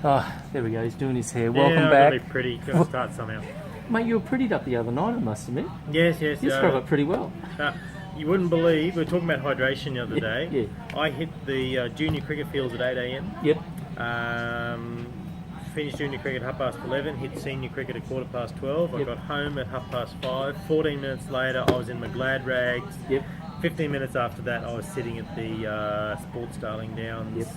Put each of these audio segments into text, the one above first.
Oh, there we go. He's doing his hair. Welcome I've back. got to be pretty. Got to start somehow. Mate, you were prettied up the other night, I must admit. Yes. You scrub up pretty well. You wouldn't believe, we were talking about hydration the other day. Yeah. I hit the junior cricket fields at 8 a.m. Yep. Finished junior cricket at 11:30, hit senior cricket at 12:15. I got home at 5:30. 14 minutes later, I was in my glad rags. Yep. 15 minutes after that, I was sitting at the Sports Darling Downs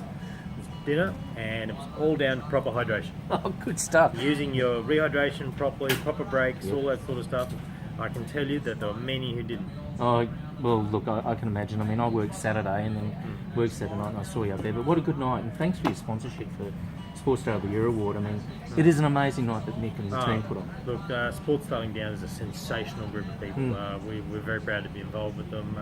dinner, and it was all down to proper hydration. Oh, good stuff. Using your rehydration properly, proper breaks, all that sort of stuff. I can tell you that there were many who didn't. Oh, well, look, I can imagine. I mean, I worked Saturday and then worked Saturday night and I saw you up there. But what a good night. And thanks for your sponsorship for Sports Star of the Year award. I mean, it is an amazing night that Nick and the team put on. Look, Sports Darling Down is a sensational group of people. We're very proud to be involved with them.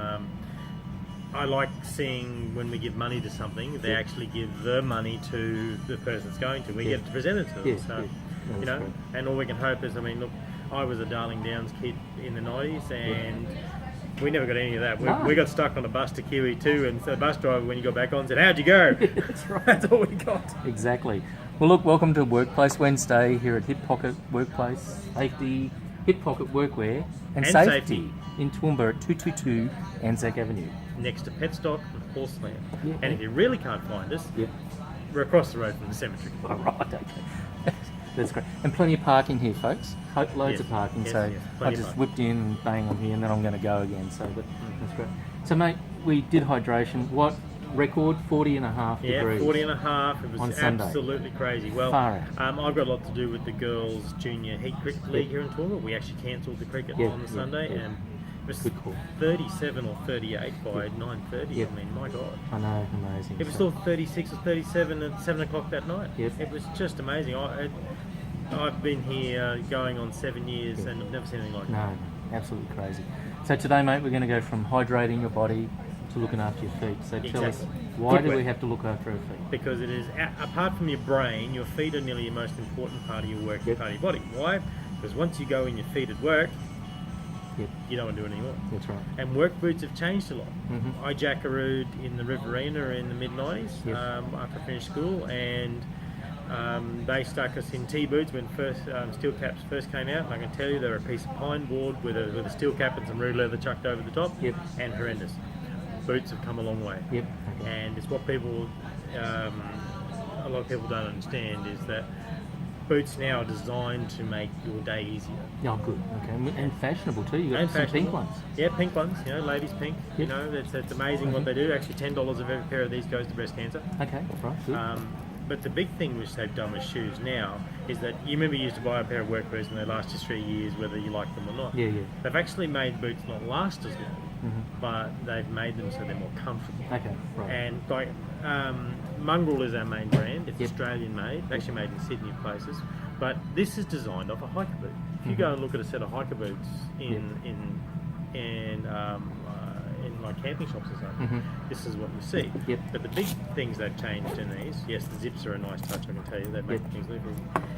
I like seeing when we give money to something, they actually give the money to the person it's going to. We get to present it to them. So, you know, great. and all we can hope is, I mean, look, I was a Darling Downs kid in the 90s and we never got any of that. We got stuck on a bus to Kiwi too, and so the bus driver, when you got back on, said, "How'd you go?" That's right. That's all we got. Exactly. Well, look, welcome to Workplace Wednesday here at Hip Pocket Workplace Safety, Hip Pocket Workwear and Safety in Toowoomba at 222 Anzac Avenue. Next to Petstock and Horseland. Yeah. And if you really can't find us, we're across the road from the cemetery. All right, okay. That's great. And plenty of parking here, folks. Loads of parking. Yes, so yes, I plenty of just parking. whipped in and bang, I'm here, and then I'm going to go again. So that's great. So, mate, we did hydration. What record? 40.5 degrees. 40 and a half. It was on Sunday. absolutely crazy. Well, Far I've got a lot to do with the girls' junior heat cricket league here in Toowoomba. We actually cancelled the cricket on the Sunday, and it was Good call. 37 or 38 by 9:30. Yep. I mean, my God. I know, amazing. It was still 36 or 37 at 7 o'clock that night. Yep. It was just amazing. I've been here going on 7 years and I've never seen anything like it. No, absolutely crazy. So today, mate, we're going to go from hydrating your body to looking after your feet. So tell us, why do we have to look after our feet? Because it is, apart from your brain, your feet are nearly your most important part of your work, part of your body. Why? Because once you go in your feet at work, you don't want to do it anymore. That's right. And work boots have changed a lot. I jackarooed in the Riverina in the mid-90s after I finished school, and they stuck us in T-boots when steel caps first came out, and I can tell you they're a piece of pine board with a steel cap and some rude leather chucked over the top, and horrendous. Boots have come a long way. And it's what people, a lot of people don't understand is that boots now are designed to make your day easier. Oh, good. Okay, and fashionable too. You got some pink ones. Yeah, pink ones. You know, ladies pink. You know, it's amazing what they do. Actually, $10 of every pair of these goes to breast cancer. Okay, right. Good. But the big thing which they've done with shoes now is that you remember you used to buy a pair of work boots and they last you 3 years, whether you like them or not. They've actually made boots not last as long, but they've made them so they're more comfortable. Okay, right. And like Mongrel is our main brand. It's Australian made, actually made in Sydney places. But this is designed off a hiker boot. If you go and look at a set of hiker boots in like camping shops or something, this is what you see. But the big things they've changed in these, yes, the zips are a nice touch, I can tell you, they make things livable,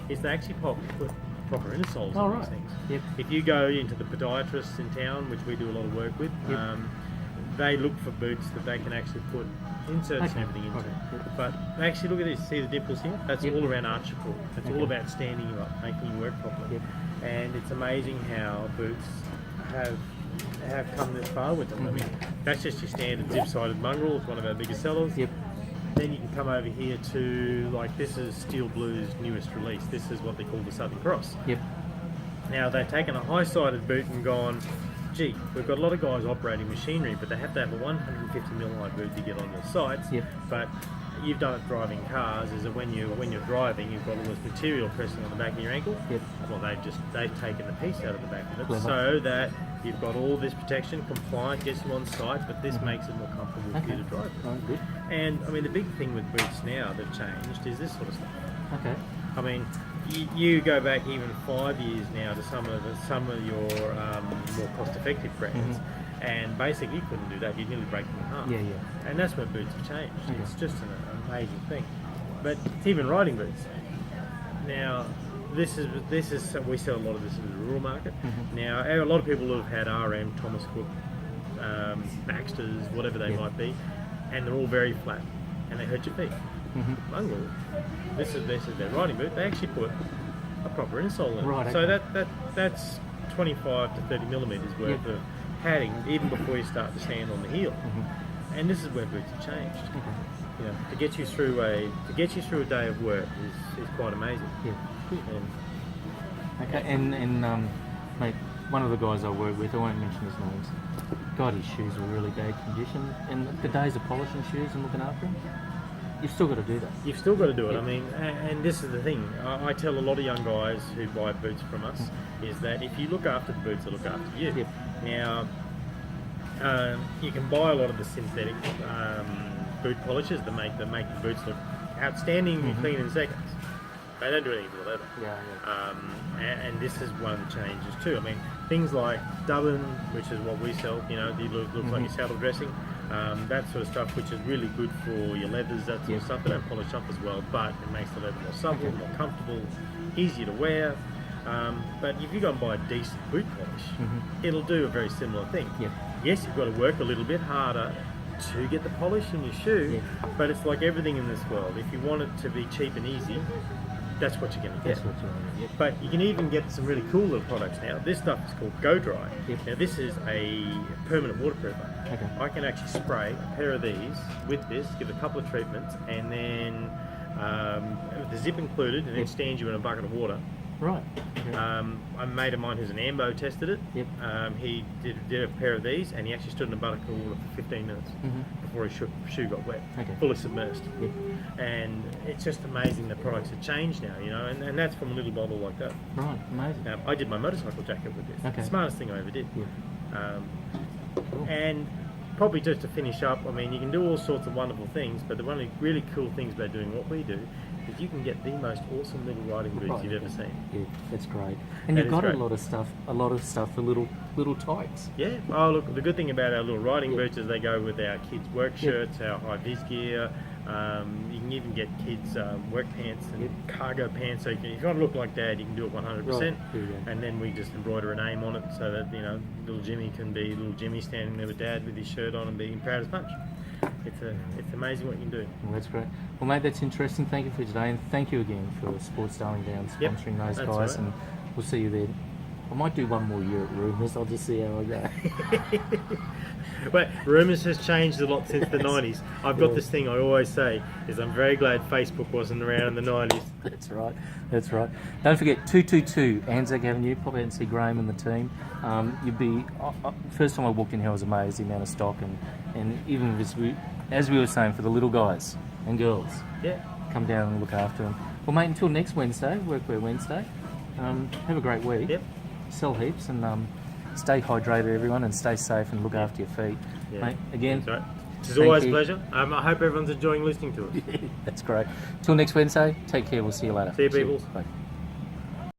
is they actually put proper insoles on these things. If you go into the podiatrists in town, which we do a lot of work with, they look for boots that they can actually put inserts and everything into. But actually look at this, see the dimples here? That's all around arch support. It's all about standing you up, making you work properly. And it's amazing how boots have come this far with them. I mean, that's just your standard zip-sided Mongrel. It's one of our biggest sellers. Then you can come over here to, like, this is Steel Blue's newest release. This is what they call the Southern Cross. Now, they've taken a high-sided boot and gone, gee, we've got a lot of guys operating machinery, but they have to have a 150mm high boot to get on their sites. But you've done it driving cars, is that when you're driving, you've got all this material pressing on the back of your ankle. Well, they've taken the piece out of the back of it so that you've got all this protection, compliant, gets you on site, but this makes it more comfortable for you to drive. And I mean, the big thing with boots now that changed is this sort of stuff. I mean, you go back even 5 years now to some of your more cost-effective brands, and basically you couldn't do that. You'd nearly break them in half. And that's where boots have changed. It's just an amazing thing. But it's even riding boots. Now, this is we sell a lot of this in the rural market. Now, a lot of people have had RM, Thomas Cook, Baxters, whatever they might be, and they're all very flat, and they hurt your feet. Mongrel, this is their riding boot. They actually put a proper insole in it. Right, So okay. that's 25 to 30 millimeters worth of padding even before you start to stand on the heel. And this is where boots have changed. You know, to get you through a day of work is quite amazing. Okay, and mate, one of the guys I work with, I won't mention his names. God, his shoes are really bad condition, and the days of polishing shoes and looking after them, you've still got to do that. You've still got to do it. I mean, and this is the thing. I tell a lot of young guys who buy boots from us is that if you look after the boots, they look after you. Now, you can buy a lot of the synthetic boot polishes that make the boots look outstanding and clean in seconds. They don't do anything to the leather. And this is one of the changes too. I mean, things like Dubbin, which is what we sell, you know, it looks like your saddle dressing, that sort of stuff, which is really good for your leathers, that sort of stuff. They don't polish up as well, but it makes the leather more supple, more comfortable, easier to wear. But if you go and buy a decent boot polish, it'll do a very similar thing. Yes, you've got to work a little bit harder to get the polish in your shoe, but it's like everything in this world. If you want it to be cheap and easy, that's what you're going to get. But you can even get some really cool little products now. This stuff is called Go Dry. Now this is a permanent waterproofer. I can actually spray a pair of these with this, give a couple of treatments, and then with the zip included, and then stand you in a bucket of water. Right. A mate of mine who's an AMBO tested it. He did a pair of these, and he actually stood in a bucket of water for 15 minutes before his shoe got wet, fully submersed. And it's just amazing the products have changed now, you know, and that's from a little bottle like that. Right, amazing. I did my motorcycle jacket with this. The smartest thing I ever did. And probably just to finish up, I mean, you can do all sorts of wonderful things, but the one of the really cool things about doing what we do is you can get the most awesome little riding boots you've ever seen. Yeah, that's great. And you've got a lot of stuff for little tykes. Yeah. Oh, look, the good thing about our little riding boots is they go with our kids' work shirts, our high-vis gear. You can even get kids' work pants and cargo pants. So if you want to look like Dad, you can do it 100%. And then we just embroider a name on it so that, you know, little Jimmy can be little Jimmy standing there with Dad with his shirt on and being proud as punch. It's amazing what you can do. Well, that's great. Well, mate, that's interesting. Thank you for today, and thank you again for Sports Darling Down sponsoring those guys. Right. And we'll see you there. I might do one more year at Rumours. I'll just see how I go. But Rumours has changed a lot since the 90s. I've got this thing I always say is I'm very glad Facebook wasn't around in the 90s. That's right. That's right. Don't forget 222 Anzac Avenue. Pop out and see Graham and the team. You'd be first time I walked in here, I was amazed the amount of stock and even as we were saying for the little guys and girls. Come down and look after them. Well, mate, until next Wednesday, Workwear Wednesday. Have a great week. Sell heaps and stay hydrated, everyone, and stay safe and look after your feet. Mate, again, it's always a pleasure. I hope everyone's enjoying listening to us. That's great. Till next Wednesday, take care. We'll see you later. See you, people. Bye.